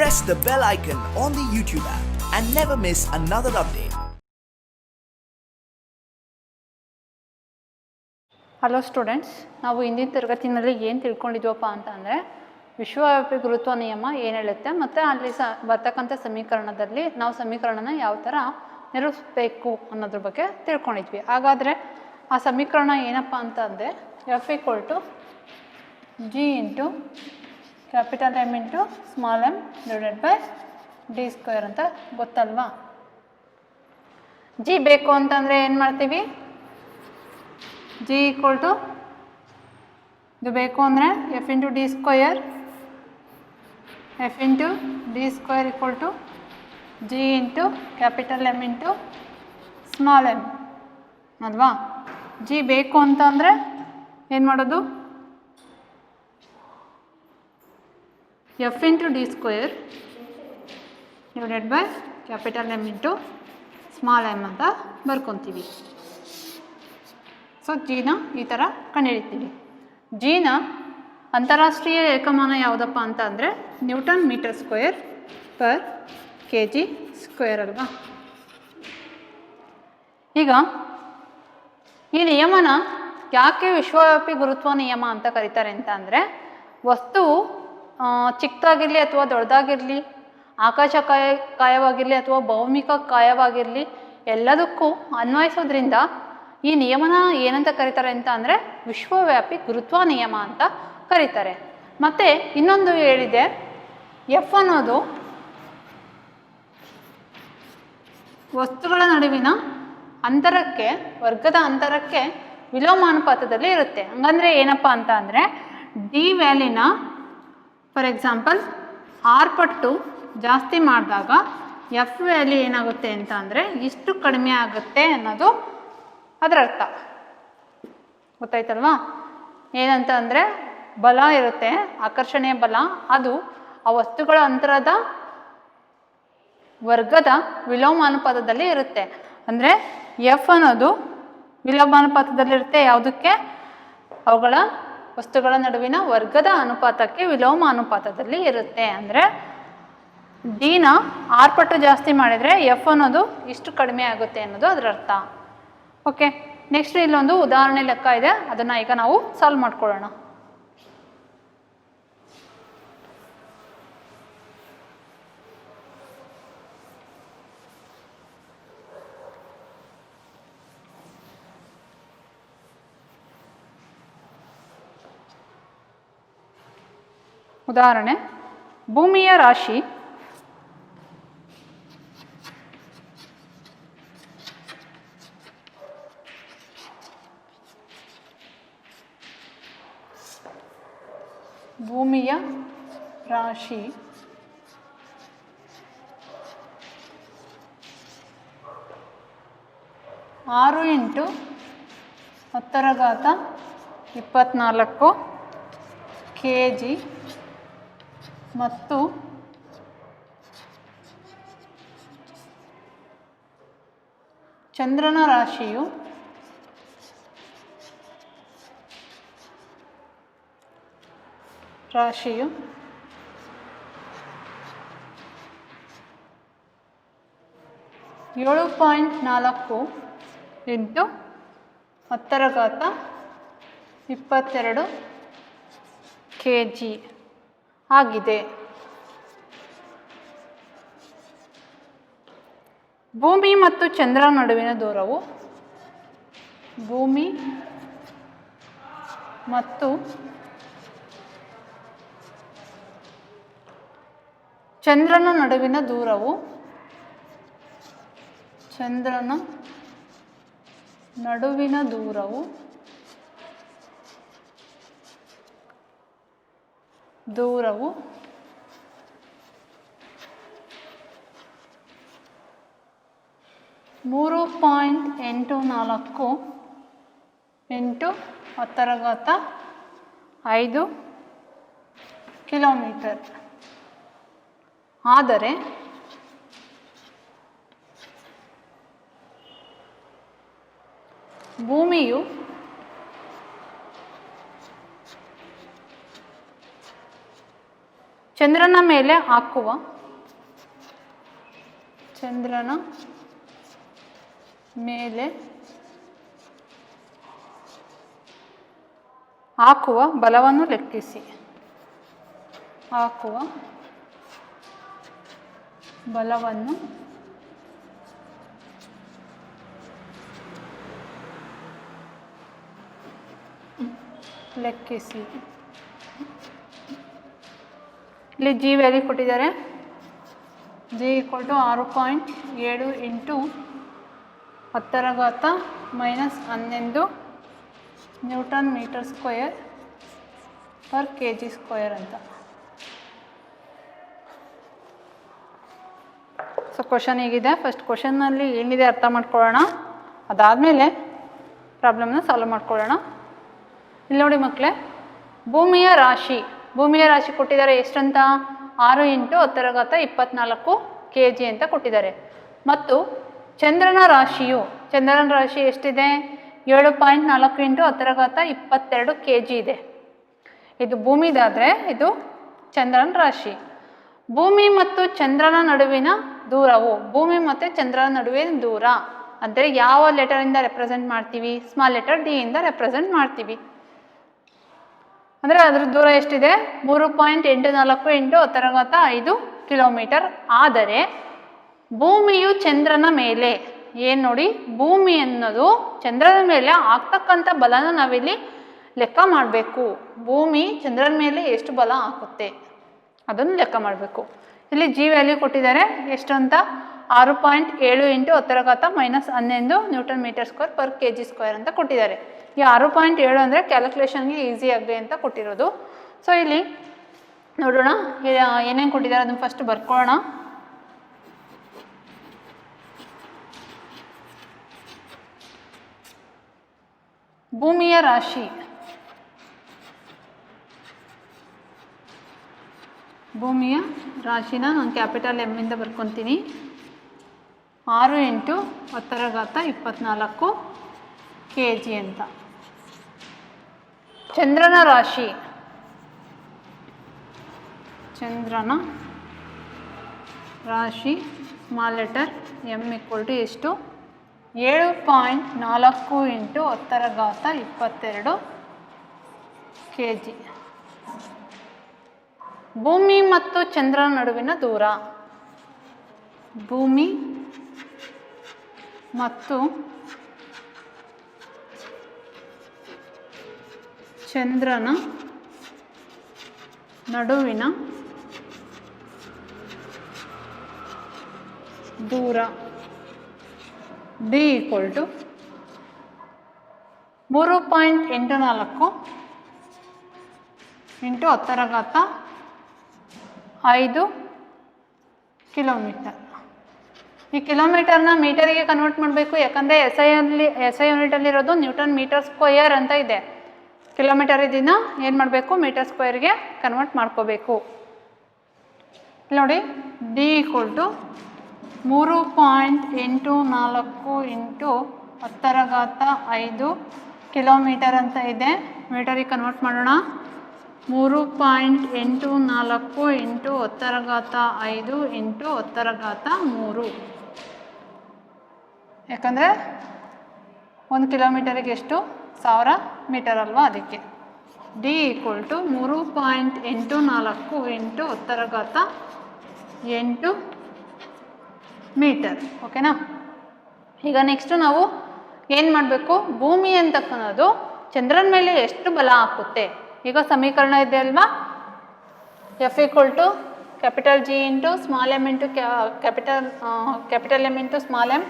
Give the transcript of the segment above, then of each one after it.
press the bell icon on the YouTube app and never miss another update. Hello students, ನಾವು ಇಂದಿನ ತರಗತಿಯಲ್ಲಿ ಏನು ತಿಳ್ಕೊಂಡಿದ್ವಪ್ಪ ಅಂತಂದರೆ ವಿಶ್ವವ್ಯಾಪಿ ಗುರುತ್ವ ನಿಯಮ ಏನು ಹೇಳುತ್ತೆ ಮತ್ತು ಅಲ್ಲಿ ಬರ್ತಕ್ಕಂಥ ಸಮೀಕರಣದಲ್ಲಿ ನಾವು ಸಮೀಕರಣನ ಯಾವ ಥರ ನಿರೂಪಿಸಬೇಕು ಅನ್ನೋದ್ರ ಬಗ್ಗೆ ತಿಳ್ಕೊಂಡಿದ್ವಿ. ಹಾಗಾದರೆ ಆ ಸಮೀಕರಣ ಏನಪ್ಪ ಅಂತಂದರೆ F = G × M × small m / d² ಅಂತ ಗೊತ್ತಲ್ವಾ. G ಬೇಕು ಅಂತಂದರೆ ಏನು ಮಾಡ್ತೀವಿ? G = ಇದು ಬೇಕು ಅಂದರೆ F × d², F × d² = G × M × small m ಅಲ್ವಾ. G ಬೇಕು ಅಂತಂದರೆ ಏನು ಮಾಡೋದು? F × d² / M × small m ಅಂತ ಬರ್ಕೊತೀವಿ. ಸೊ ಜಿನ ಈ ಥರ ಕಂಡುಹಿಡಿತೀವಿ. ಜಿನ ಅಂತಾರಾಷ್ಟ್ರೀಯ ಏಕಮಾನ ಯಾವುದಪ್ಪ ಅಂತ ಅಂದರೆ ನ್ಯೂಟನ್ m²/kg² ಅಲ್ವಾ. ಈಗ ಈ ನಿಯಮನ ಯಾಕೆ ವಿಶ್ವವ್ಯಾಪಿ ಗುರುತ್ವ ನಿಯಮ ಅಂತ ಕರೀತಾರೆ ಅಂತ ಅಂದರೆ, ವಸ್ತುವು ಚಿಕ್ಕದಾಗಿರಲಿ ಅಥವಾ ದೊಡ್ಡದಾಗಿರಲಿ, ಆಕಾಶಕಾಯವಾಗಿರಲಿ ಅಥವಾ ಭೌಮಿಕ ಕಾಯವಾಗಿರಲಿ, ಎಲ್ಲದಕ್ಕೂ ಅನ್ವಯಿಸೋದ್ರಿಂದ ಈ ನಿಯಮನ ಏನಂತ ಕರೀತಾರೆ ಅಂತ ಅಂದರೆ ವಿಶ್ವವ್ಯಾಪಿ ಗುರುತ್ವ ನಿಯಮ ಅಂತ ಕರೀತಾರೆ. ಮತ್ತು ಇನ್ನೊಂದು ಹೇಳಿದೆ, ಎಫ್ ಅನ್ನೋದು ವಸ್ತುಗಳ ನಡುವಿನ ಅಂತರಕ್ಕೆ, ವರ್ಗದ ಅಂತರಕ್ಕೆ ವಿಲೋಮಾನುಪಾತದಲ್ಲಿ ಇರುತ್ತೆ. ಹಂಗಂದರೆ ಏನಪ್ಪ ಅಂತ ಅಂದರೆ ಡಿ ವ್ಯಾಲ್ಯೂನ ಫಾರ್ ಎಕ್ಸಾಂಪಲ್ 6 ಪಟ್ಟು ಜಾಸ್ತಿ ಮಾಡಿದಾಗ ಎಫ್ ವ್ಯಾಲ್ಯೂ ಏನಾಗುತ್ತೆ ಅಂತ ಅಂದರೆ ಇಷ್ಟು ಕಡಿಮೆ ಆಗುತ್ತೆ ಅನ್ನೋದು ಅದರ ಅರ್ಥ. ಗೊತ್ತಾಯ್ತಲ್ವಾ? ಏನಂತ ಅಂದರೆ ಬಲ ಇರುತ್ತೆ, ಆಕರ್ಷಣೆಯ ಬಲ, ಅದು ಆ ವಸ್ತುಗಳ ಅಂತರದ ವರ್ಗದ ವಿಲೋಮಾನುಪಾತದಲ್ಲಿ ಇರುತ್ತೆ. ಅಂದರೆ ಎಫ್ ಅನ್ನೋದು ವಿಲೋಮಾನುಪಾತದಲ್ಲಿರುತ್ತೆ. ಯಾವುದಕ್ಕೆ? ಅವುಗಳ ವಸ್ತುಗಳ ನಡುವಿನ ವರ್ಗದ ಅನುಪಾತಕ್ಕೆ ವಿಲೋಮಾನುಪಾತದಲ್ಲಿ ಇರುತ್ತೆ. ಅಂದರೆ ಡಿನ 6 ಪಟ್ಟು ಜಾಸ್ತಿ ಮಾಡಿದರೆ ಎಫ್ ಅನ್ನೋದು ಇಷ್ಟು ಕಡಿಮೆ ಆಗುತ್ತೆ ಅನ್ನೋದು ಅದರ ಅರ್ಥ. ಓಕೆ, ನೆಕ್ಸ್ಟ್ ಇಲ್ಲೊಂದು ಉದಾಹರಣೆ ಲೆಕ್ಕ ಇದೆ, ಅದನ್ನು ಈಗ ನಾವು ಸಾಲ್ವ್ ಮಾಡ್ಕೊಳ್ಳೋಣ. ಉದಾಹರಣೆ: ಭೂಮಿಯ ರಾಶಿ ಭೂಮಿಯ ರಾಶಿ 6 × 10⁻24 kg ಮತ್ತು ಚಂದ್ರನ ರಾಶಿಯು 7.4 × 10⁻22 kg ಆಗಿದೆ. ಭೂಮಿ ಮತ್ತು ಚಂದ್ರನ ನಡುವಿನ ದೂರವು, ಭೂಮಿ ಮತ್ತು ಚಂದ್ರನ ನಡುವಿನ ದೂರವು, ಚಂದ್ರನ ನಡುವಿನ ದೂರವು 3.84 × 10⁻5 ಕಿಲೋಮೀಟರ್. ಆದರೆ ಭೂಮಿಯು ಚಂದ್ರನ ಮೇಲೆ ಹಾಕುವ ಚಂದ್ರನ ಮೇಲೆ ಹಾಕುವ ಬಲವನ್ನು ಲೆಕ್ಕಿಸಿ. ಹಾಕುವ ಬಲವನ್ನು ಲೆಕ್ಕಿಸಿ. ಇಲ್ಲಿ ಜಿ ವ್ಯಾಲ್ಯೂ ಕೊಟ್ಟಿದ್ದಾರೆ. G equal to 6.7 into 10⁻⁻11 newton metre square per K G square ಅಂತ. ಸೊ ಕ್ವಶನ್ ಹೀಗಿದೆ. ಫಸ್ಟ್ ಕ್ವಶನ್ನಲ್ಲಿ ಏನಿದೆ ಅರ್ಥ ಮಾಡ್ಕೊಳ್ಳೋಣ, ಅದಾದಮೇಲೆ ಪ್ರಾಬ್ಲಮ್ನ ಸಾಲ್ವ್ ಮಾಡ್ಕೊಳ್ಳೋಣ. ಇಲ್ಲಿ ನೋಡಿ ಮಕ್ಕಳೇ, ಭೂಮಿಯ ರಾಶಿ ಕೊಟ್ಟಿದ್ದಾರೆ ಎಷ್ಟಂತ? 6 ಇಂಟು 10⁻24 ಕೆ ಜಿ ಅಂತ ಕೊಟ್ಟಿದ್ದಾರೆ. ಮತ್ತು ಚಂದ್ರನ ರಾಶಿ ಎಷ್ಟಿದೆ? 7.4 ಇಂಟು 10⁻22 ಕೆ ಜಿ ಇದೆ. ಇದು ಭೂಮಿದಾದರೆ ಇದು ಚಂದ್ರನ ರಾಶಿ. ಭೂಮಿ ಮತ್ತು ಚಂದ್ರನ ನಡುವಿನ ದೂರವು, ಭೂಮಿ ಮತ್ತು ಚಂದ್ರನ ನಡುವಿನ ದೂರ ಅಂದರೆ ಯಾವ ಲೆಟರಿಂದ ರೆಪ್ರೆಸೆಂಟ್ ಮಾಡ್ತೀವಿ? ಸ್ಮಾಲ್ ಲೆಟರ್ ಡಿ ಇಂದ ರೆಪ್ರೆಸೆಂಟ್ ಮಾಡ್ತೀವಿ. ಅಂದರೆ ಅದರ ದೂರ ಎಷ್ಟಿದೆ? 3.84 ಇಂಟು 10⁻5 ಕಿಲೋಮೀಟರ್. ಆದರೆ ಭೂಮಿಯು ಚಂದ್ರನ ಮೇಲೆ, ಏನು ನೋಡಿ, ಭೂಮಿ ಅನ್ನೋದು ಚಂದ್ರನ ಮೇಲೆ ಆಗ್ತಕ್ಕಂಥ ಬಲನ ನಾವಿಲ್ಲಿ ಲೆಕ್ಕ ಮಾಡಬೇಕು. ಭೂಮಿ ಚಂದ್ರನ ಮೇಲೆ ಎಷ್ಟು ಬಲ ಹಾಕುತ್ತೆ ಅದನ್ನು ಲೆಕ್ಕ ಮಾಡಬೇಕು. ಇಲ್ಲಿ ಜಿ ವ್ಯಾಲ್ಯೂ ಕೊಟ್ಟಿದ್ದಾರೆ ಎಷ್ಟು ಅಂತ? 6.7 into 10⁻⁻11 newton metre square per K G square ಅಂತ ಕೊಟ್ಟಿದ್ದಾರೆ. ಈ 6.7 ಅಂದರೆ ಕ್ಯಾಲ್ಕುಲೇಷನ್ಗೆ ಈಸಿ ಆಗಲಿ ಅಂತ ಕೊಟ್ಟಿರೋದು. ಸೊ ಇಲ್ಲಿ ನೋಡೋಣ ಏನೇನು ಕೊಟ್ಟಿದ್ದಾರೆ ಅದನ್ನು ಫಸ್ಟ್ ಬರ್ಕೊಳ್ಳೋಣ. ಭೂಮಿಯ ರಾಶಿನ ನಾನು ಕ್ಯಾಪಿಟಲ್ ಎಮ್ ಇಂದ ಬರ್ಕೊತೀನಿ. 6 ಇಂಟು 10⁻24 ಕೆ ಜಿ ಅಂತ. ಚಂದ್ರನ ರಾಶಿ small letter M equal to ಎಷ್ಟು? 7.4 ಇಂಟು 10⁻22 ಕೆ ಜಿ. ಭೂಮಿ ಮತ್ತು ಚಂದ್ರನ ನಡುವಿನ ದೂರ, ಭೂಮಿ ಮತ್ತು ಚಂದ್ರನ ನಡುವಿನ ದೂರ D equal to 3.84 into 10⁻5 kilometre. ಈ ಕಿಲೋಮೀಟರ್ನ ಮೀಟರಿಗೆ ಕನ್ವರ್ಟ್ ಮಾಡಬೇಕು, ಯಾಕಂದರೆ ಎಸ್ ಐ ಯೂನಿಟಲ್ಲಿರೋದು ನ್ಯೂಟನ್ ಮೀಟರ್ ಸ್ಕ್ವೇರ್ ಅಂತ ಇದೆ. ಕಿಲೋಮೀಟರ್ ಇದನ್ನು ಏನು ಮಾಡಬೇಕು? ಮೀಟರ್ ಸ್ಕ್ವೇರ್ಗೆ ಕನ್ವರ್ಟ್ ಮಾಡ್ಕೋಬೇಕು. ನೋಡಿ, D equal to 3.84 into 10⁻5 kilometre ಅಂತ ಇದೆ. ಮೀಟರಿಗೆ ಕನ್ವರ್ಟ್ ಮಾಡೋಣ. 3.84 ಇಂಟು 10⁻5 ಇಂಟು 10⁻3, ಯಾಕಂದರೆ 1 ಕಿಲೋಮೀಟರಿಗೆ ಎಷ್ಟು? 1000 ಮೀಟರ್ ಅಲ್ವಾ, ಅದಕ್ಕೆ. D equal to 3.84 into 10⁻8 metre. ಓಕೆನಾ? ಈಗ ನೆಕ್ಸ್ಟು ನಾವು ಏನು ಮಾಡಬೇಕು? ಭೂಮಿ ಅಂತಕ್ಕನ್ನೋದು ಚಂದ್ರನ ಮೇಲೆ ಎಷ್ಟು ಬಲ ಹಾಕುತ್ತೆ. ಈಗ ಸಮೀಕರಣ ಇದೆ ಅಲ್ವಾ, F equal to capital G into small M into capital M into small M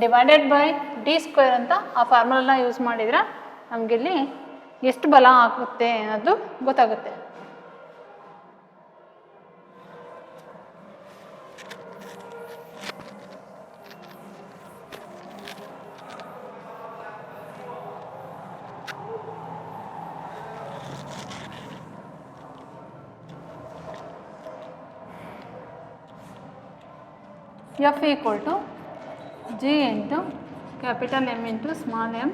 divided by D square ಅಂತ ಆ ಫಾರ್ಮುಲನ ಯೂಸ್ ಮಾಡಿದರೆ ನಮಗಿಲ್ಲಿ ಎಷ್ಟು ಬಲ ಹಾಕುತ್ತೆ ಅನ್ನೋದು ಗೊತ್ತಾಗುತ್ತೆ. F equal to G into capital M into small m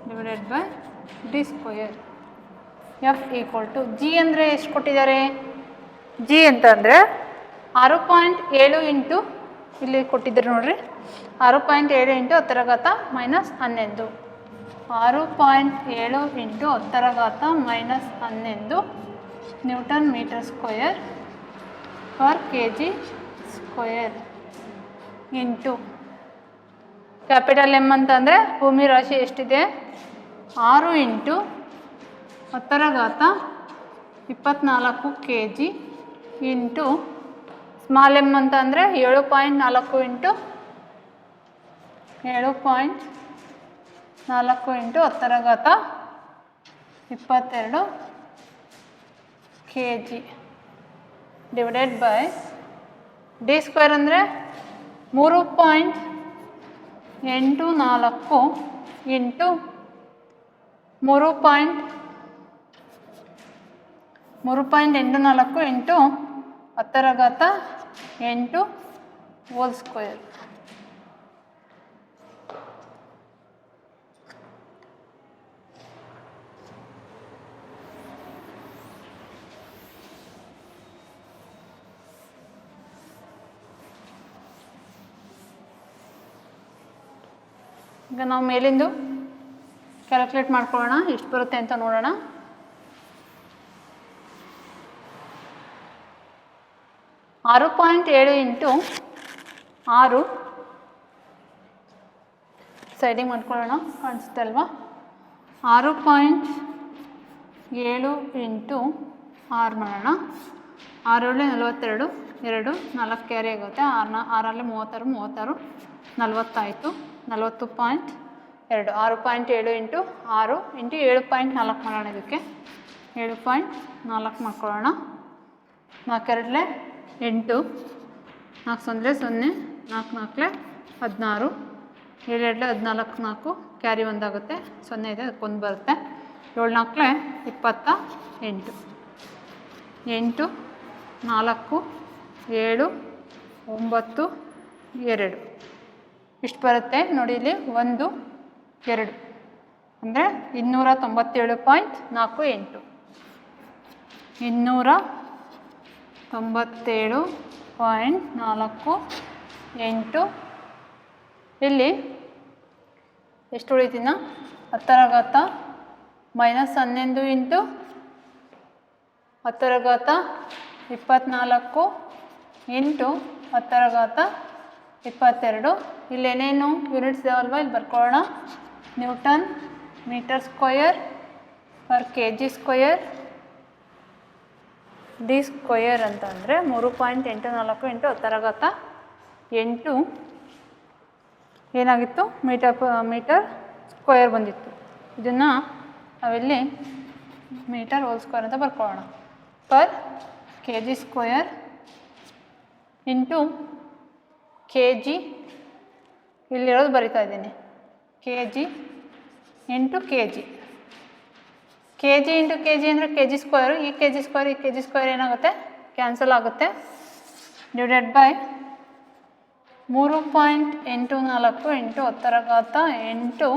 divided by D square. F equal to G ಅಂದರೆ ಎಷ್ಟು ಕೊಟ್ಟಿದ್ದಾರೆ? G ಅಂತಂದರೆ 6.7 ಇಂಟು ಇಲ್ಲಿ ಕೊಟ್ಟಿದ್ರು ನೋಡಿರಿ 6.7 × 10⁻11 6.7 × 10⁻11 newton metre square per kg square into capital M ಅಂತಂದರೆ ಭೂಮಿ ರಾಶಿ ಎಷ್ಟಿದೆ 6 × 10⁻24 kg ಇಂಟು ಸ್ಮಾಲ್ ಎಮ್ ಅಂತ ಅಂದರೆ 7.4 × 10⁻22 kg divided by D square ಅಂದರೆ 3.84 ಇಂಟು 3.84 ಇಂಟು 10⁸ ಹೋಲ್ ಸ್ಕ್ವೇರ್. ಈಗ ನಾವು ಮೇಲಿಂದು ಕ್ಯಾಲ್ಕುಲೇಟ್ ಮಾಡ್ಕೊಳ್ಳೋಣ, ಎಷ್ಟು ಬರುತ್ತೆ ಅಂತ ನೋಡೋಣ. 6.7 × 6 ಸೈಡಿಂಗ್ ಮಾಡ್ಕೊಳ್ಳೋಣ, ಕಾಣಿಸುತ್ತೆ ಅಲ್ವಾ. 6.7 × 6 ಮಾಡೋಣ. 6 × 42 2 4 ಕ್ಯಾರಿ ಆಗುತ್ತೆ. 6 36 36 40 ಆಯಿತು. 40.2 6.7 × 6 × 7.4 ಮಾಡೋಣ. ಇದಕ್ಕೆ 7.4 ಮಾಡ್ಕೊಳ್ಳೋಣ. 4 2 8 4 0 0 4 4 16 7 2 14 4 ಕ್ಯಾರಿ ಒಂದಾಗುತ್ತೆ, 0 ಇದೆ ಅದಕ್ಕೊಂದು ಬರುತ್ತೆ. 7 4 28 8 4 7 9 2 ಇಷ್ಟು ಬರುತ್ತೆ ನೋಡಿ. ಇಲ್ಲಿ 1 2 ಅಂದರೆ 297.48 297.48 ಇಲ್ಲಿ ಎಷ್ಟು ಉಳಿತೀನ 10⁻11 × 10⁻24 × 10⁻22 ಇಲ್ಲೇನೇನು ಯೂನಿಟ್ಸ್ ಇದಾವಲ್ವ, ಇಲ್ಲಿ ಬರ್ಕೊಳ್ಳೋಣ. Newton metre square per kg square. D square ಅಂತಂದರೆ 3.84 × 10⁸ ಏನಾಗಿತ್ತು ಮೀಟರ್ ಸ್ಕ್ವೇರ್ ಬಂದಿತ್ತು. ಇದನ್ನು ನಾವಿಲ್ಲಿ ಮೀಟರ್ ಹೋಲ್ ಸ್ಕ್ವೇರ್ ಅಂತ ಬರ್ಕೊಳ್ಳೋಣ. Per kg square into kg ಇಲ್ಲಿರೋದು ಬರಿತಾ ಇದ್ದೀನಿ. kg into kg into kg ಅಂದರೆ kg ಸ್ಕ್ವೇರು. ಈ kg ಸ್ಕ್ವೇರ್ ಏನಾಗುತ್ತೆ, ಕ್ಯಾನ್ಸಲ್ ಆಗುತ್ತೆ. Divided by 3.84 × 10⁸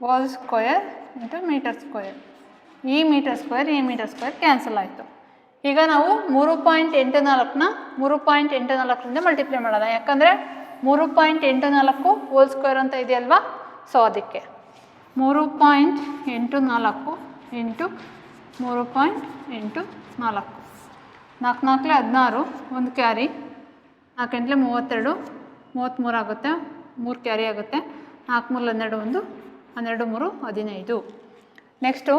whole square into metre square. ಈ ಮೀಟರ್ ಸ್ಕ್ವೇರ್ ಕ್ಯಾನ್ಸಲ್ ಆಯಿತು. ಈಗ ನಾವು 3.84ನ 3.84ರಿಂದ ಮಲ್ಟಿಪ್ಲೈ ಮಾಡೋಣ, ಯಾಕಂದರೆ 3.84 ಹೋಲ್ ಸ್ಕ್ವೇರ್ ಅಂತ ಇದೆಯಲ್ವಾ, ಸೊ ಅದಕ್ಕೆ 3.84 ಇಂಟು 3.84 4 4 16 ಒಂದು ಕ್ಯಾರಿ, 4 8 32 33 ಆಗುತ್ತೆ, 3 ಕ್ಯಾರಿ ಆಗುತ್ತೆ. 4 3 12 1 12 3 15. Next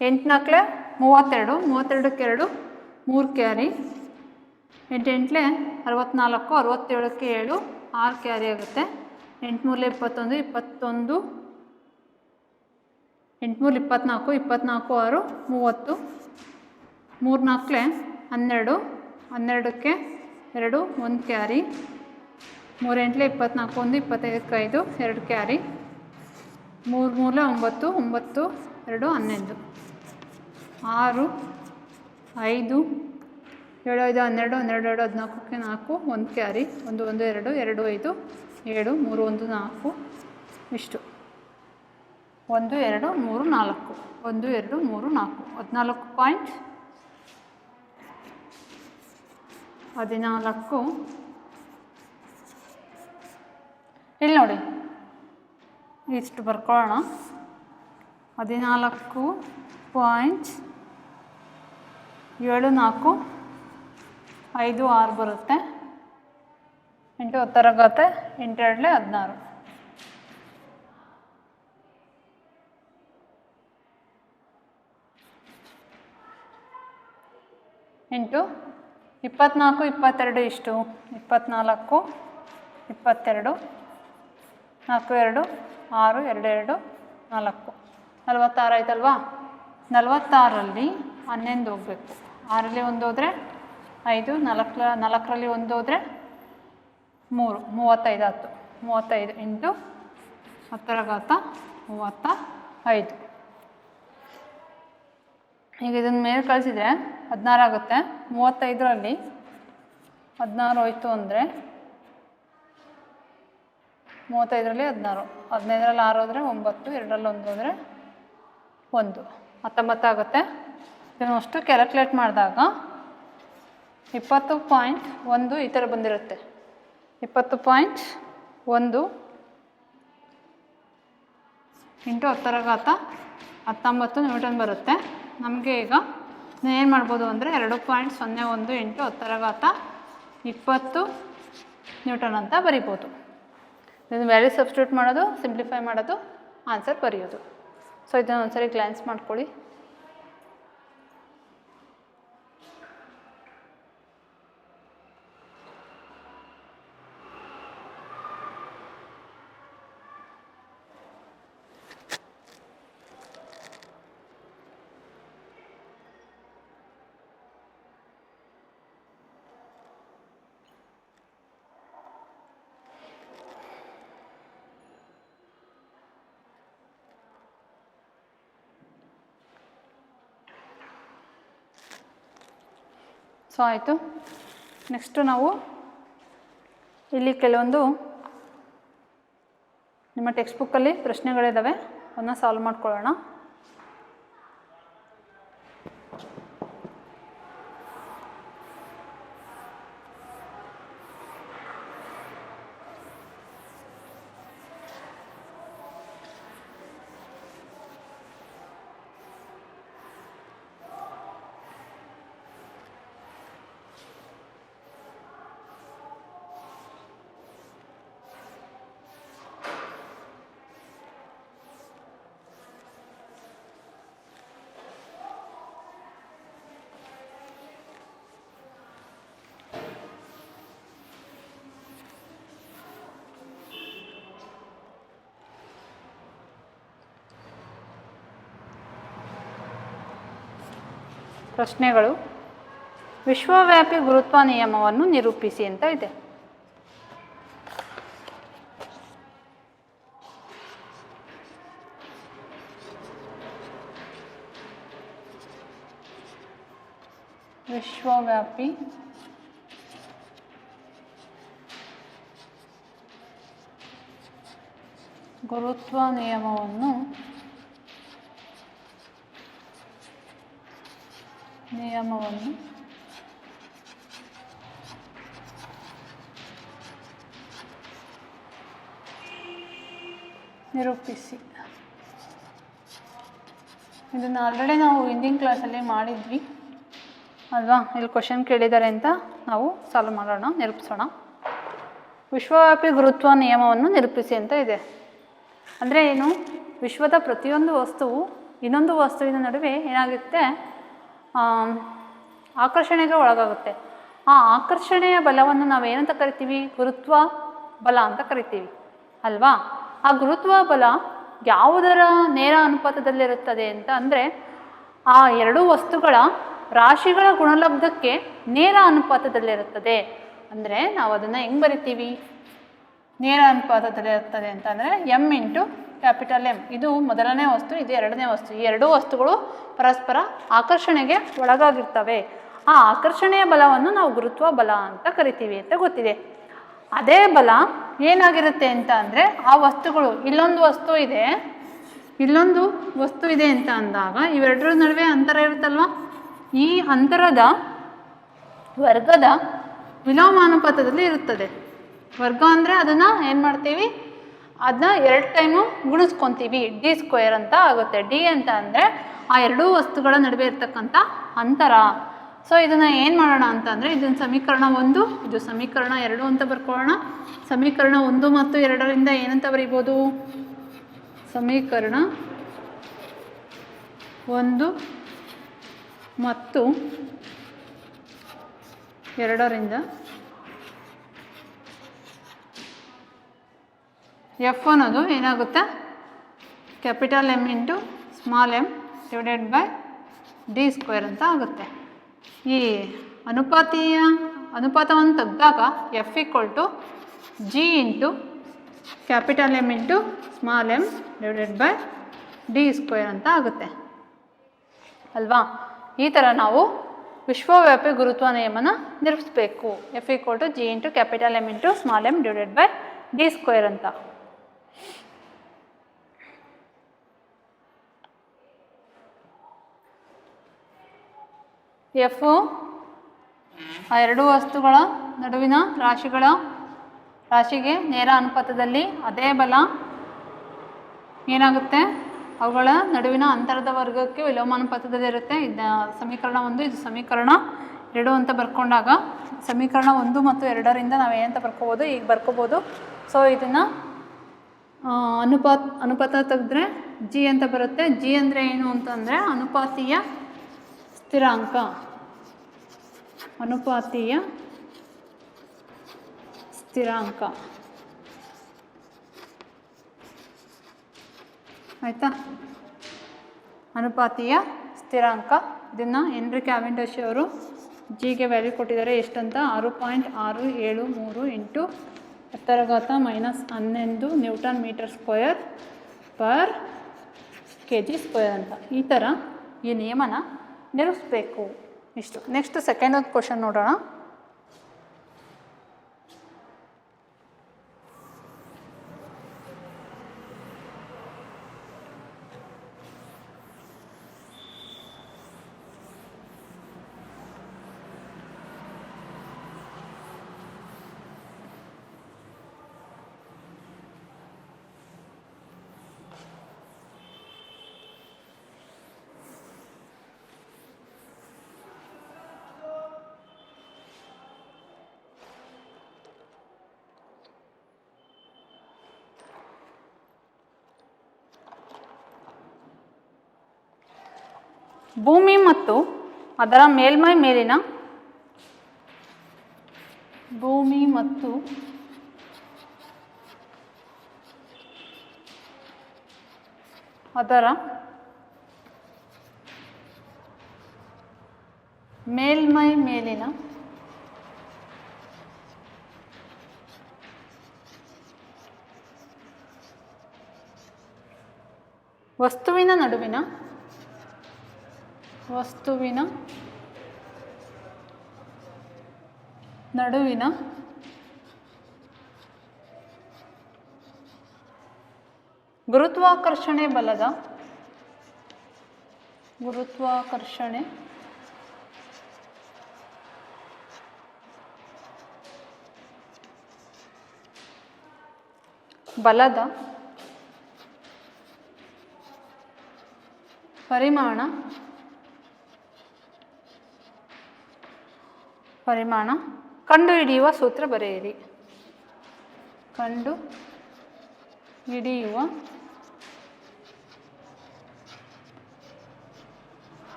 8 4 32 32ಕ್ಕೆ 2 3 carry. 8 8 64 67ಕ್ಕೆ 7 6 ಕ್ಯಾರಿ ಆಗುತ್ತೆ. 8 3 21 21 8 3 24 24 6 30 3 4 12 12ಕ್ಕೆ 2 1 ಕ್ಯಾರಿ. 3 8 24 1 25ಕ್ಕೆ 5 2 ಕ್ಯಾರಿ. 3 3 9 9 2 11 6 5 7 5 12 12 2 14ಕ್ಕೆ 4 1 ಕ್ಯಾರಿ. 1 1 2 2 5 7 3 1 4 ಇಷ್ಟು 1 2 3 4 1 2 3 4 14.4 14 ಇಲ್ಲಿ ನೋಡಿ ಇಷ್ಟು ಬರ್ಕೊಳ್ಳೋಣ. 14.7456 ಬರುತ್ತೆ. 8 10 8 2 16. ಇಂಟು 24 22 ಇಷ್ಟು 24 22 4 2 6 2 2 4 46 ಆಯ್ತಲ್ವಾ. 46ರಲ್ಲಿ 11 ಹೋಗಬೇಕು. 6ರಲ್ಲಿ 1 ಹೋದರೆ 5, 4ರಲ್ಲಿ 1 ಹೋದರೆ 3, 35 ಆಯ್ತು. 35 ಇಂಟು 10⁻35. ಈಗ ಇದನ್ನು ಮೇಲೆ ಕಳಿಸಿದರೆ 16 ಆಗುತ್ತೆ. 35ರಲ್ಲಿ 16 ಹೋಯ್ತು ಅಂದರೆ 35ರಲ್ಲಿ 16, 15ರಲ್ಲಿ 6 ಹೋದರೆ 9, 2ರಲ್ಲಿ 1 ಹೋದರೆ 1, 19 ಆಗುತ್ತೆ. ಇದನ್ನು ಅಷ್ಟು ಕ್ಯಾಲ್ಕುಲೇಟ್ ಮಾಡಿದಾಗ 20.1 ಈ ಥರ ಬಂದಿರುತ್ತೆ. 20.1 ಇಂಟು 10⁻19 ನ್ಯೂಟನ್ ಬರುತ್ತೆ. ನಮಗೆ ಈಗ ಏನು ಮಾಡ್ಬೋದು ಅಂದರೆ 2.01 ಇಂಟು 10⁻20 ನ್ಯೂಟನ್ ಅಂತ ಬರಿಬೋದು. ಇದನ್ನು ವ್ಯಾಲ್ಯೂ ಸಬ್ಸ್ಟಿಟ್ಯೂಟ್ ಮಾಡೋದು, ಸಿಂಪ್ಲಿಫೈ ಮಾಡೋದು, ಆನ್ಸರ್ ಬರೆಯೋದು. ಸೊ ಇದನ್ನು ಒಂದ್ಸರಿ ಗ್ಲಾನ್ಸ್ ಮಾಡ್ಕೊಳ್ಳಿ. ಸೊ ಆಯಿತು. ನೆಕ್ಸ್ಟು ನಾವು ಇಲ್ಲಿ ಕೆಲವೊಂದು ನಿಮ್ಮ ಟೆಕ್ಸ್ಟ್ ಬುಕ್ಕಲ್ಲಿ ಪ್ರಶ್ನೆಗಳಿದ್ದಾವೆ, ಅವನ್ನ ಸಾಲ್ವ್ ಮಾಡ್ಕೊಳ್ಳೋಣ. ಪ್ರಶ್ನೆಗಳು: ವಿಶ್ವವ್ಯಾಪಿ ಗುರುತ್ವ ನಿಯಮವನ್ನು ನಿರೂಪಿಸಿ ಅಂತ ಇದೆ. ವಿಶ್ವವ್ಯಾಪಿ ಗುರುತ್ವ ನಿಯಮವನ್ನು ನಿರೂಪಿಸಿ. ಇದನ್ನು ಆಲ್ರೆಡಿ ನಾವು ಹಿಂದಿನ ಕ್ಲಾಸಲ್ಲಿ ಮಾಡಿದ್ವಿ ಅಲ್ವಾ. ಇಲ್ಲಿ ಕ್ವಶನ್ ಕೇಳಿದ್ದಾರೆ ಅಂತ ನಾವು ಸಾಲ್ವ್ ಮಾಡೋಣ, ನಿರೂಪಿಸೋಣ. ವಿಶ್ವವ್ಯಾಪಿ ಗುರುತ್ವ ನಿಯಮವನ್ನು ನಿರೂಪಿಸಿ ಅಂತ ಇದೆ. ಅಂದರೆ ಏನು? ವಿಶ್ವದ ಪ್ರತಿಯೊಂದು ವಸ್ತುವು ಇನ್ನೊಂದು ವಸ್ತುವಿನ ನಡುವೆ ಏನಾಗುತ್ತೆ, ಆಕರ್ಷಣೆಗೆ ಒಳಗಾಗುತ್ತೆ. ಆ ಆಕರ್ಷಣೆಯ ಬಲವನ್ನು ನಾವು ಏನಂತ ಕರಿತೀವಿ? ಗುರುತ್ವ ಬಲ ಅಂತ ಕರಿತೀವಿ ಅಲ್ವಾ. ಆ ಗುರುತ್ವ ಬಲ ಯಾವುದರ ನೇರ ಅನುಪಾತದಲ್ಲಿರುತ್ತದೆ ಅಂತ ಅಂದರೆ, ಆ ಎರಡೂ ವಸ್ತುಗಳ ರಾಶಿಗಳ ಗುಣಲಬ್ಧಕ್ಕೆ ನೇರ ಅನುಪಾತದಲ್ಲಿರುತ್ತದೆ. ಅಂದರೆ ನಾವು ಅದನ್ನು ಹೆಂಗೆ ಬರಿತೀವಿ? ನೇರ ಅನುಪಾತದಲ್ಲಿರುತ್ತದೆ ಅಂತಂದರೆ ಎಮ್ ಇಂಟು ಕ್ಯಾಪಿಟಲ್ ಎಮ್. ಇದು ಮೊದಲನೇ ವಸ್ತು, ಇದು ಎರಡನೇ ವಸ್ತು. ಈ ಎರಡೂ ವಸ್ತುಗಳು ಪರಸ್ಪರ ಆಕರ್ಷಣೆಗೆ ಒಳಗಾಗಿರ್ತವೆ. ಆ ಆಕರ್ಷಣೆಯ ಬಲವನ್ನು ನಾವು ಗುರುತ್ವ ಬಲ ಅಂತ ಕರಿತೀವಿ ಅಂತ ಗೊತ್ತಿದೆ. ಅದೇ ಬಲ ಏನಾಗಿರುತ್ತೆ ಅಂತ ಅಂದರೆ, ಆ ವಸ್ತುಗಳು ಇಲ್ಲೊಂದು ವಸ್ತು ಇದೆ, ಇಲ್ಲೊಂದು ವಸ್ತು ಇದೆ ಅಂತ ಅಂದಾಗ ಇವೆರಡರ ನಡುವೆ ಅಂತರ ಇರುತ್ತಲ್ವ. ಈ ಅಂತರದ ವರ್ಗದ ವಿಲೋಮಾನುಪಾತದಲ್ಲಿ ಇರುತ್ತದೆ. ವರ್ಗ ಅಂದರೆ ಅದನ್ನು ಏನು ಮಾಡ್ತೀವಿ, ಅದನ್ನ 2 ಟೈಮು ಗುಣಿಸ್ಕೊತೀವಿ, d² ಅಂತ ಆಗುತ್ತೆ. ಡಿ ಅಂತ ಅಂದರೆ ಆ ಎರಡೂ ವಸ್ತುಗಳ ನಡುವೆ ಇರ್ತಕ್ಕಂಥ ಅಂತರ. ಸೊ ಇದನ್ನು ಏನು ಮಾಡೋಣ ಅಂತಂದರೆ, ಇದನ್ನು ಸಮೀಕರಣ 1, ಇದು ಸಮೀಕರಣ 2 ಅಂತ ಬರ್ಕೊಳ್ಳೋಣ. ಸಮೀಕರಣ 1 ಮತ್ತು 2ರಿಂದ ಏನಂತ ಬರೀಬೋದು, ಸಮೀಕರಣ 1 ಮತ್ತು 2ರಿಂದ ಎಫ್ ಅನ್ನೋದು ಏನಾಗುತ್ತೆ, capital M into small M divided by d² ಅಂತ ಆಗುತ್ತೆ. ಈ ಅನುಪಾತವನ್ನು ತೆಗೆದಾಗ F G into capital M into small M divided by d² ಅಂತ ಆಗುತ್ತೆ ಅಲ್ವಾ. ಈ ಥರ ನಾವು ವಿಶ್ವವ್ಯಾಪಿ ಗುರುತ್ವ ನಿಯಮನ ನಿರೂಪಿಸಬೇಕು. F G into capital M into small M divided by d² ಅಂತ. ಎಫ್ ಆ ಎರಡೂ ವಸ್ತುಗಳ ನಡುವಿನ ರಾಶಿಗೆ ನೇರ ಅನುಪಾತದಲ್ಲಿ ಅದೇ ಬಲ ಏನಾಗುತ್ತೆ, ಅವುಗಳ ನಡುವಿನ ಅಂತರದ ವರ್ಗಕ್ಕೆ ವಿಲೋಮಾನುಪಾತದಲ್ಲಿ ಇರುತ್ತೆ. ಇದು ಸಮೀಕರಣ 1, ಇದು ಸಮೀಕರಣ 2 ಅಂತ ಬರ್ಕೊಂಡಾಗ ಸಮೀಕರಣ 1 ಮತ್ತು 2ರಿಂದ ನಾವು ಏನಂತ ಬರ್ಕೋಬೋದು, ಈಗ ಬರ್ಕೋಬೋದು. ಸೊ ಇದನ್ನು ಅನುಪಾತ ತೆಗೆದ್ರೆ ಜಿ ಅಂತ ಬರುತ್ತೆ. ಜಿ ಅಂದರೆ ಏನು ಅಂತಂದರೆ ಅನುಪಾತೀಯ ಸ್ಥಿರಾಂಕ. ಆಯಿತಾ, ಅನುಪಾತೀಯ ಸ್ಥಿರಾಂಕ. ಇದನ್ನು ಹೆನ್ರಿ ಕ್ಯಾವೆಂಡಿಶ್ ಅವರು ಜಿಗೆ ವ್ಯಾಲ್ಯೂ ಕೊಟ್ಟಿದ್ದಾರೆ. ಎಷ್ಟಂತ 6.673 into 10⁻⁻11 newton metre square per kg² ಅಂತ. ಈ ಥರ ಈ ನಿಯಮನ ನಿರೂಪಿಸಬೇಕು. ಇಷ್ಟು. ನೆಕ್ಸ್ಟ್ ಸೆಕೆಂಡ್ ಒಂದು ಕ್ವಶನ್ ನೋಡೋಣ. ಭೂಮಿ ಮತ್ತು ಅದರ ಮೇಲ್ಮೈ ಮೇಲಿನ ವಸ್ತುವಿನ ನಡುವಿನ ಗುರುತ್ವಾಕರ್ಷಣೆ ಬಲದ ಪರಿಮಾಣ ಕಂಡುಹಿಡಿಯುವ ಸೂತ್ರ ಬರೆಯಿರಿ. ಕಂಡುಹಿಡಿಯುವ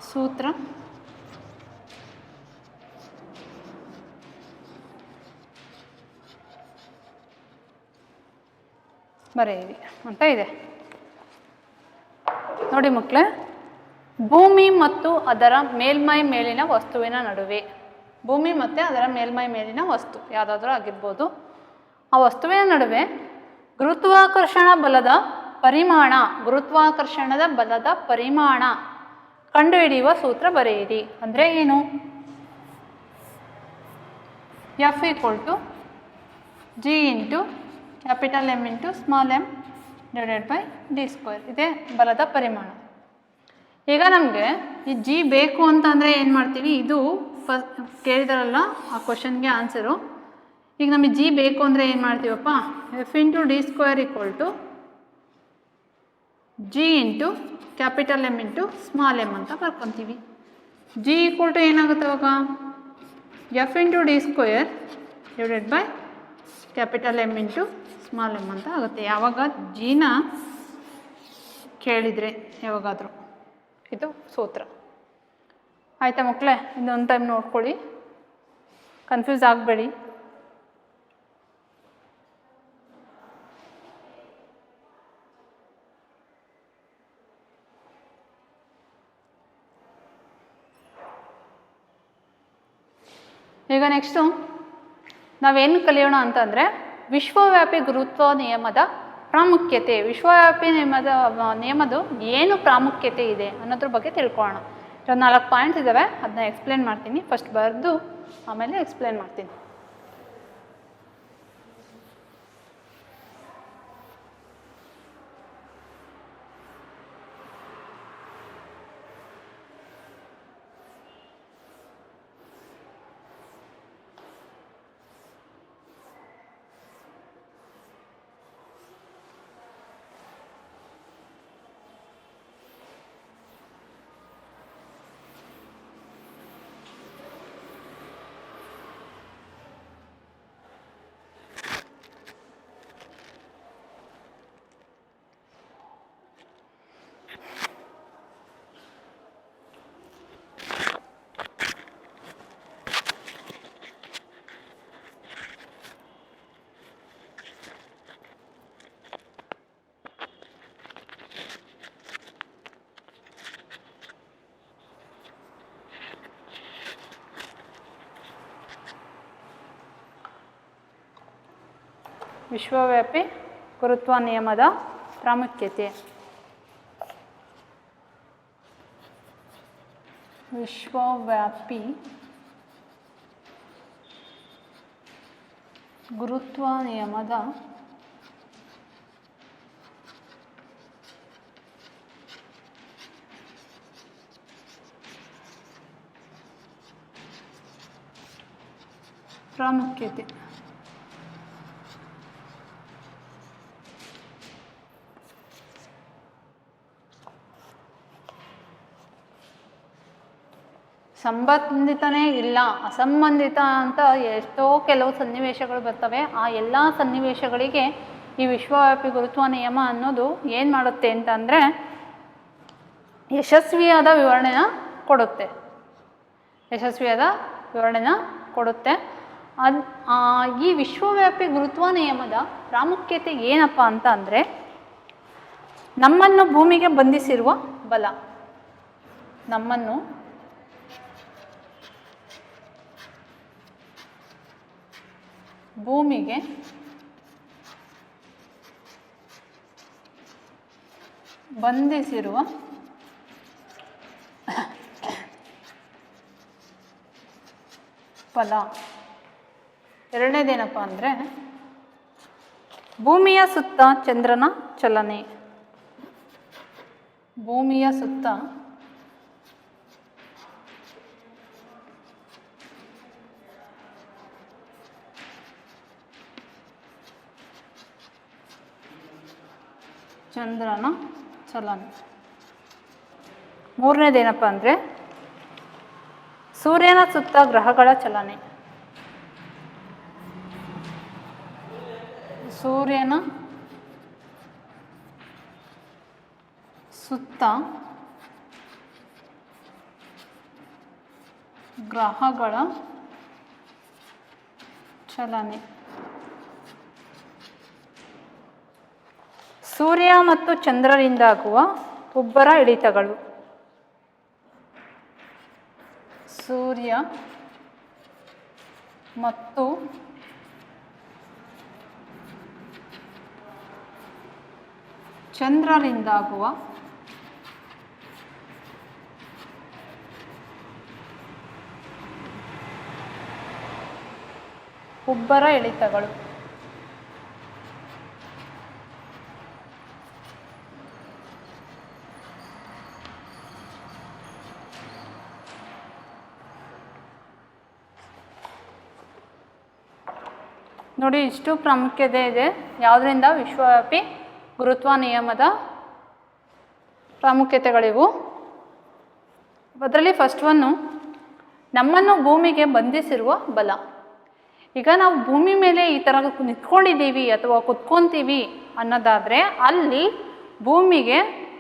ಸೂತ್ರ ಬರೆಯಿರಿ ಅಂತ ಇದೆ. ನೋಡಿ ಮಕ್ಕಳೇ, ಭೂಮಿ ಮತ್ತು ಅದರ ಮೇಲ್ಮೈ ಮೇಲಿನ ವಸ್ತುವಿನ ನಡುವೆ, ಭೂಮಿ ಮತ್ತು ಅದರ ಮೇಲ್ಮೈ ಮೇಲಿನ ವಸ್ತು ಯಾವುದಾದ್ರೂ ಆಗಿರ್ಬೋದು, ಆ ವಸ್ತುವಿನ ನಡುವೆ ಗುರುತ್ವಾಕರ್ಷಣದ ಬಲದ ಪರಿಮಾಣ ಕಂಡುಹಿಡಿಯುವ ಸೂತ್ರ ಬರೆಯಿರಿ. ಅಂದರೆ ಏನು? F G into capital M into small M divided by d². ಇದೇ ಬಲದ ಪರಿಮಾಣ. ಈಗ ನಮಗೆ ಈ ಜಿ ಬೇಕು ಅಂತಂದರೆ ಏನು ಮಾಡ್ತೀವಿ, ಇದು ಕೇಳಿದಾರಲ್ಲ ಆ ಕ್ವಶನ್ಗೆ ಆನ್ಸರು. ಈಗ ನಮಗೆ ಜಿ ಬೇಕು ಅಂದರೆ ಏನು ಮಾಡ್ತೀವಪ್ಪ, F into D square equal to G into capital M into small M ಅಂತ ಬರ್ಕೊತೀವಿ. ಜಿ ಈಕ್ವಲ್ ಟು ಏನಾಗುತ್ತೆ ಅವಾಗ, F into D square divided by capital M into small M ಅಂತ ಆಗುತ್ತೆ. ಯಾವಾಗ ಜಿನ ಕೇಳಿದರೆ ಯಾವಾಗಾದರೂ. ಇದು ಸೂತ್ರ. ಆಯಿತಾ ಮಕ್ಕಳೇ, ಇನ್ನೊಂದು ಟೈಮ್ ನೋಡ್ಕೊಳ್ಳಿ, ಕನ್ಫ್ಯೂಸ್ ಆಗಬೇಡಿ. ಈಗ ನೆಕ್ಸ್ಟು ನಾವೇನು ಕಲಿಯೋಣ ಅಂತಂದರೆ ವಿಶ್ವವ್ಯಾಪಿ ಗುರುತ್ವ ನಿಯಮದ ಪ್ರಾಮುಖ್ಯತೆ. ವಿಶ್ವವ್ಯಾಪಿ ನಿಯಮದ ಏನು ಪ್ರಾಮುಖ್ಯತೆ ಇದೆ ಅನ್ನೋದ್ರ ಬಗ್ಗೆ ತಿಳ್ಕೊಳ್ಳೋಣ. 4 ಪಾಯಿಂಟ್ಸ್ ಇದ್ದಾವೆ, ಅದನ್ನ ಎಕ್ಸ್ಪ್ಲೇನ್ ಮಾಡ್ತೀನಿ. ಫಸ್ಟ್ ಬರೆದು ಆಮೇಲೆ ಎಕ್ಸ್ಪ್ಲೇನ್ ಮಾಡ್ತೀನಿ. ವಿಶ್ವವ್ಯಾಪಿ ಗುರುತ್ವ ನಿಯಮದ ಪ್ರಾಮುಖ್ಯತೆ. ವಿಶ್ವವ್ಯಾಪಿ ಗುರುತ್ವ ನಿಯಮದ ಪ್ರಾಮುಖ್ಯತೆ. ಸಂಬಂಧಿತನೇ ಇಲ್ಲ, ಅಸಂಬಂಧಿತ ಅಂತ ಎಷ್ಟೋ ಕೆಲವು ಸನ್ನಿವೇಶಗಳು ಬರ್ತವೆ. ಆ ಎಲ್ಲ ಸನ್ನಿವೇಶಗಳಿಗೆ ಈ ವಿಶ್ವವ್ಯಾಪಿ ಗುರುತ್ವ ನಿಯಮ ಅನ್ನೋದು ಏನು ಮಾಡುತ್ತೆ ಅಂತಂದರೆ ಯಶಸ್ವಿಯಾದ ವಿವರಣೆನ ಕೊಡುತ್ತೆ. ಯಶಸ್ವಿಯಾದ ವಿವರಣೆನ ಕೊಡುತ್ತೆ. ಈ ವಿಶ್ವವ್ಯಾಪಿ ಗುರುತ್ವ ನಿಯಮದ ಪ್ರಾಮುಖ್ಯತೆ ಏನಪ್ಪ ಅಂತ ಅಂದರೆ, ನಮ್ಮನ್ನು ಭೂಮಿಗೆ ಬಂಧಿಸಿರುವ ಬಲ, ನಮ್ಮನ್ನು ಭೂಮಿಗೆ ಬಂಧಿಸಿರುವ ಬಲ. ಎರಡನೇದೇನಪ್ಪ ಅಂದರೆ ಭೂಮಿಯ ಸುತ್ತ ಚಂದ್ರನ ಚಲನೆ. ಭೂಮಿಯ ಸುತ್ತ ಚಂದ್ರನ ಚಲನೆ. ಮೂರನೇದೇನಪ್ಪ ಅಂದರೆ ಸೂರ್ಯನ ಸುತ್ತ ಗ್ರಹಗಳ ಚಲನೆ. ಸೂರ್ಯನ ಸುತ್ತ ಗ್ರಹಗಳ ಚಲನೆ. ಸೂರ್ಯ ಮತ್ತು ಚಂದ್ರರಿಂದಾಗುವ ಉಬ್ಬರ ಇಳಿತಗಳು. ಸೂರ್ಯ ಮತ್ತು ಚಂದ್ರರಿಂದಾಗುವ ಉಬ್ಬರ ಇಳಿತಗಳು. ನೋಡಿ ಇಷ್ಟು ಪ್ರಾಮುಖ್ಯತೆ ಇದೆ. ಯಾವುದರಿಂದ? ವಿಶ್ವವ್ಯಾಪಿ ಗುರುತ್ವ ನಿಯಮದ ಪ್ರಾಮುಖ್ಯತೆಗಳಿವು. ಅದರಲ್ಲಿ ಫಸ್ಟ್ ಒನ್ನು, ನಮ್ಮನ್ನು ಭೂಮಿಗೆ ಬಂಧಿಸಿರುವ ಬಲ. ಈಗ ನಾವು ಭೂಮಿ ಮೇಲೆ ಈ ಥರ ನಿಂತ್ಕೊಂಡಿದ್ದೀವಿ ಅಥವಾ ಕುತ್ಕೊತೀವಿ ಅನ್ನೋದಾದರೆ ಅಲ್ಲಿ ಭೂಮಿಗೆ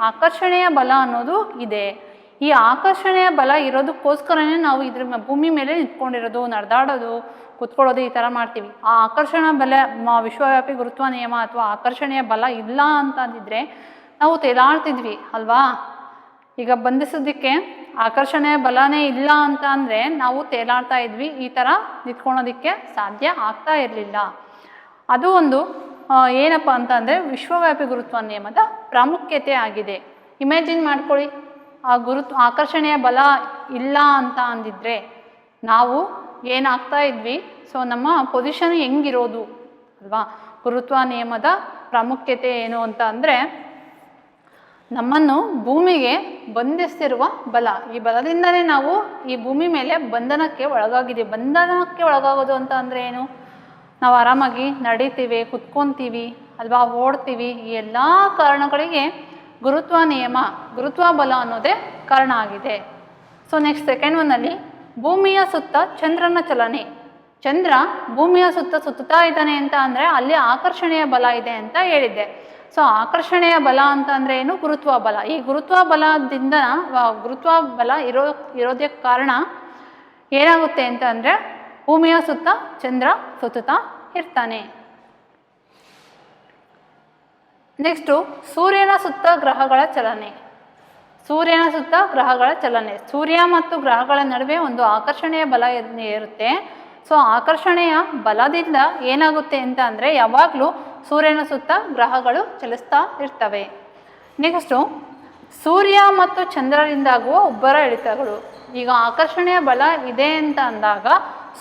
ಆಕರ್ಷಣೆಯ ಬಲ ಅನ್ನೋದು ಇದೆ. ಈ ಆಕರ್ಷಣೆಯ ಬಲ ಇರೋದಕ್ಕೋಸ್ಕರನೇ ನಾವು ಇದ್ರ ಭೂಮಿ ಮೇಲೆ ನಿಂತ್ಕೊಂಡಿರೋದು, ನಡೆದಾಡೋದು, ಕುತ್ಕೊಳ್ಳೋದು ಈ ಥರ ಮಾಡ್ತೀವಿ. ಆ ಆಕರ್ಷಣಾ ಬಲ, ವಿಶ್ವವ್ಯಾಪಿ ಗುರುತ್ವ ನಿಯಮ ಅಥವಾ ಆಕರ್ಷಣೆಯ ಬಲ ಇಲ್ಲ ಅಂತಂದಿದ್ರೆ ನಾವು ತೇಲಾಡ್ತಿದ್ವಿ ಅಲ್ವಾ. ಈಗ ಬಂಧಿಸೋದಕ್ಕೆ ಆಕರ್ಷಣೆಯ ಬಲನೇ ಇಲ್ಲ ಅಂತ ಅಂದರೆ ನಾವು ತೇಲಾಡ್ತಾ ಇದ್ವಿ, ಈ ಥರ ನಿಂತ್ಕೊಳ್ಳೋದಕ್ಕೆ ಸಾಧ್ಯ ಆಗ್ತಾ ಇರಲಿಲ್ಲ. ಅದು ಒಂದು ಏನಪ್ಪ ಅಂತಂದರೆ ವಿಶ್ವವ್ಯಾಪಿ ಗುರುತ್ವ ನಿಯಮದ ಪ್ರಾಮುಖ್ಯತೆ ಆಗಿದೆ. ಇಮ್ಯಾಜಿನ್ ಮಾಡ್ಕೊಳ್ಳಿ, ಆ ಆಕರ್ಷಣೆಯ ಬಲ ಇಲ್ಲ ಅಂತ ಅಂದಿದ್ರೆ ನಾವು ಏನಾಗ್ತಾ ಇದ್ವಿ, ಸೊ ನಮ್ಮ ಪೊಸಿಷನ್ ಹೆಂಗಿರೋದು ಅಲ್ವಾ. ಗುರುತ್ವ ನಿಯಮದ ಪ್ರಾಮುಖ್ಯತೆ ಏನು ಅಂತ ಅಂದರೆ ನಮ್ಮನ್ನು ಭೂಮಿಗೆ ಬಂಧಿಸ್ತಿರುವ ಬಲ. ಈ ಬಲದಿಂದಲೇ ನಾವು ಈ ಭೂಮಿ ಮೇಲೆ ಬಂಧನಕ್ಕೆ ಒಳಗಾಗಿದ್ದೀವಿ. ಬಂಧನಕ್ಕೆ ಒಳಗಾಗೋದು ಅಂತ ಅಂದರೆ ಏನು? ನಾವು ಆರಾಮಾಗಿ ನಡೀತೀವಿ, ಕುತ್ಕೊತೀವಿ ಅಲ್ವಾ, ಓಡ್ತೀವಿ. ಈ ಎಲ್ಲ ಕಾರಣಗಳಿಗೆ ಗುರುತ್ವ ನಿಯಮ, ಗುರುತ್ವ ಬಲ ಅನ್ನೋದೇ ಕಾರಣ ಆಗಿದೆ. ಸೊ ನೆಕ್ಸ್ಟ್ ಸೆಕೆಂಡ್ ಒನ್ನಲ್ಲಿ ಭೂಮಿಯ ಸುತ್ತ ಚಂದ್ರನ ಚಲನೆ. ಚಂದ್ರ ಭೂಮಿಯ ಸುತ್ತ ಸುತ್ತಾ ಇದ್ದಾನೆ ಅಂತ ಅಂದರೆ ಅಲ್ಲಿ ಆಕರ್ಷಣೆಯ ಬಲ ಇದೆ ಅಂತ ಹೇಳಿದ್ದೆ. ಸೊ ಆಕರ್ಷಣೆಯ ಬಲ ಅಂತ ಅಂದರೆ ಏನು? ಗುರುತ್ವ ಬಲ. ಈ ಗುರುತ್ವ ಬಲದಿಂದ ಗುರುತ್ವ ಬಲ ಇರೋದಕ್ಕೆ ಕಾರಣ ಏನಾಗುತ್ತೆ ಅಂತ ಅಂದರೆ ಭೂಮಿಯ ಸುತ್ತ ಚಂದ್ರ ಸುತ್ತುತ್ತಾ ಇರ್ತಾನೆ. ನೆಕ್ಸ್ಟು ಸೂರ್ಯನ ಸುತ್ತ ಗ್ರಹಗಳ ಚಲನೆ. ಸೂರ್ಯನ ಸುತ್ತ ಗ್ರಹಗಳ ಚಲನೆ. ಸೂರ್ಯ ಮತ್ತು ಗ್ರಹಗಳ ನಡುವೆ ಒಂದು ಆಕರ್ಷಣೆಯ ಬಲ ಇರುತ್ತೆ. ಸೊ ಆಕರ್ಷಣೆಯ ಬಲದಿಂದ ಏನಾಗುತ್ತೆ ಅಂತ ಅಂದರೆ ಯಾವಾಗಲೂ ಸೂರ್ಯನ ಸುತ್ತ ಗ್ರಹಗಳು ಚಲಿಸ್ತಾ ಇರ್ತವೆ. ನೆಕ್ಸ್ಟು ಸೂರ್ಯ ಮತ್ತು ಚಂದ್ರರಿಂದಾಗುವ ಉಬ್ಬರ ಇಳಿತಗಳು. ಈಗ ಆಕರ್ಷಣೆಯ ಬಲ ಇದೆ ಅಂತ ಅಂದಾಗ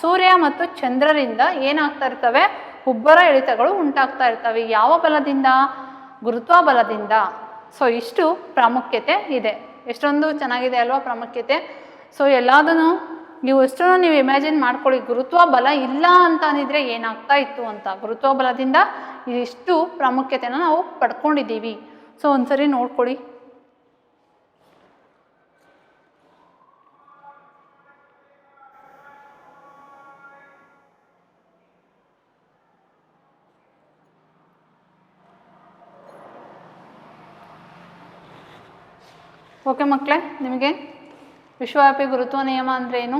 ಸೂರ್ಯ ಮತ್ತು ಚಂದ್ರರಿಂದ ಏನಾಗ್ತಾ ಇರ್ತವೆ? ಉಬ್ಬರ ಇಳಿತಗಳು ಉಂಟಾಗ್ತಾ ಇರ್ತವೆ. ಯಾವ ಬಲದಿಂದ? ಗುರುತ್ವ ಬಲದಿಂದ. ಸೊ ಇಷ್ಟು ಪ್ರಾಮುಖ್ಯತೆ ಇದೆ. ಎಷ್ಟೊಂದು ಚೆನ್ನಾಗಿದೆ ಅಲ್ವಾ ಪ್ರಾಮುಖ್ಯತೆ. ಸೊ ಎಲ್ಲದನ್ನು ನೀವು ಇಮ್ಯಾಜಿನ್ ಮಾಡ್ಕೊಳ್ಳಿ, ಗುರುತ್ವ ಬಲ ಇಲ್ಲ ಅಂತ ಅಂದಿದ್ರೆ ಏನಾಗ್ತಾ ಇತ್ತು ಅಂತ. ಗುರುತ್ವ ಬಲದಿಂದ ಇಷ್ಟು ಪ್ರಾಮುಖ್ಯತೆನ ನಾವು ಪಡ್ಕೊಂಡಿದ್ದೀವಿ. ಸೊ ಒಂದ್ಸರಿ ನೋಡ್ಕೊಳ್ಳಿ. ಓಕೆ ಮಕ್ಕಳೇ, ನಿಮಗೆ ವಿಶ್ವವ್ಯಾಪಿ ಗುರುತ್ವ ನಿಯಮ ಅಂದರೆ ಏನು,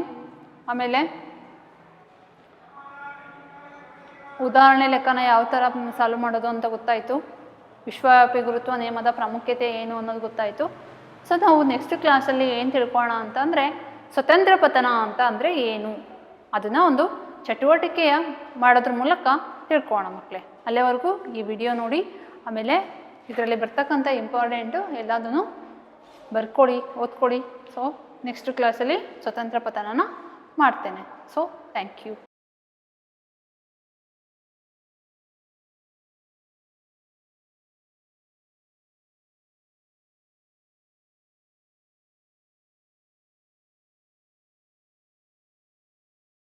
ಆಮೇಲೆ ಉದಾಹರಣೆ ಲೆಕ್ಕನ ಯಾವ ಥರ ಸಾಲ್ವ್ ಮಾಡೋದು ಅಂತ ಗೊತ್ತಾಯಿತು. ವಿಶ್ವವ್ಯಾಪಿ ಗುರುತ್ವ ನಿಯಮದ ಪ್ರಾಮುಖ್ಯತೆ ಏನು ಅನ್ನೋದು ಗೊತ್ತಾಯಿತು. ಸೊ ನಾವು ನೆಕ್ಸ್ಟ್ ಕ್ಲಾಸಲ್ಲಿ ಏನು ತಿಳ್ಕೊಳ್ಳೋಣ ಅಂತಂದರೆ ಸ್ವತಂತ್ರ ಪತನ ಅಂತ ಅಂದರೆ ಏನು, ಅದನ್ನು ಒಂದು ಚಟುವಟಿಕೆಯ ಮಾಡೋದ್ರ ಮೂಲಕ ತಿಳ್ಕೊಳ್ಳೋಣ ಮಕ್ಕಳೇ. ಅಲ್ಲಿವರೆಗೂ ಈ ವಿಡಿಯೋ ನೋಡಿ, ಆಮೇಲೆ ಇದರಲ್ಲಿ ಬರ್ತಕ್ಕಂಥ ಇಂಪಾರ್ಟೆಂಟು ಎಲ್ಲದನ್ನು ಬರ್ಕೊಳ್ಳಿ, ಓದ್ಕೊಳ್ಳಿ. ಸೊ ನೆಕ್ಸ್ಟ್ ಕ್ಲಾಸಲ್ಲಿ ಸ್ವತಂತ್ರ ಪತನನ ಮಾಡ್ತೇನೆ. So thank you.